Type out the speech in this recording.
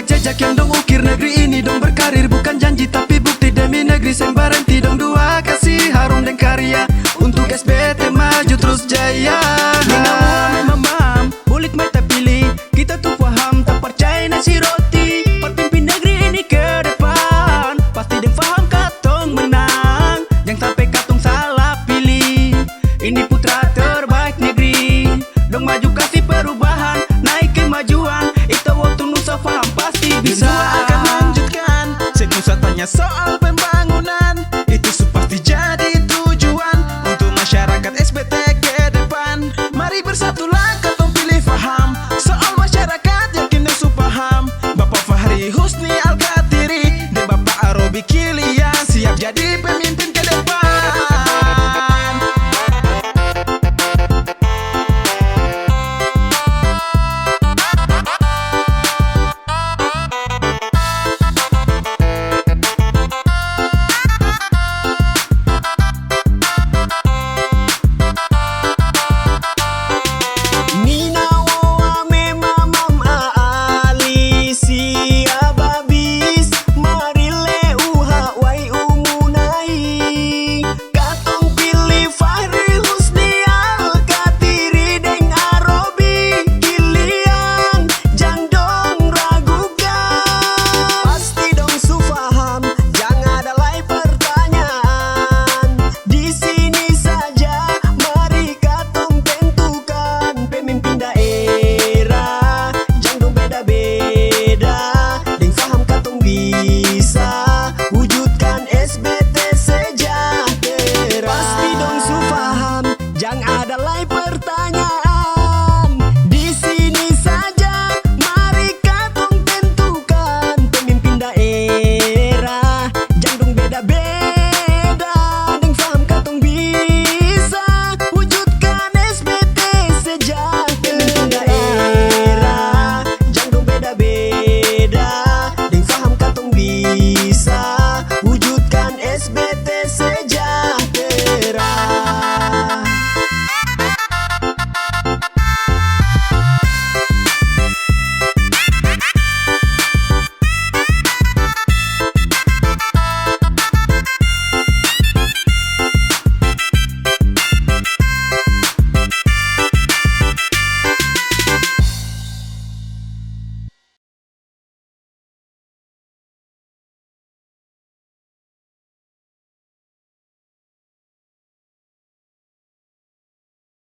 rekam jejak yang dong ukir negeri ini dong berkarir. Bukan janji tapi bukti demi negeri seng berhenti dong dua kasih harum dan karya untuk SBT maju terus jaya. Memang mam, bulik mata pilih kita tuh paham tak percaya nasi roti. Perpimpin negeri ini ke depan pasti deng paham katong menang. Jangan sampai katong salah pilih. Ini putra terbaik negeri dong maju kasih perubahan naik kemajuan. Itu waktu Nusa paham pasti bisa. Akan lanjutkan Nusa tanya soal pembangunan. Itu pasti jadi tujuan untuk masyarakat SBT ke depan. Mari bersatulah katong pilih faham soal masyarakat yakin dan supaham. Bapak Fahri Husni Al-Katiri dan Bapak Arobi Kilian siap jadi pemimpin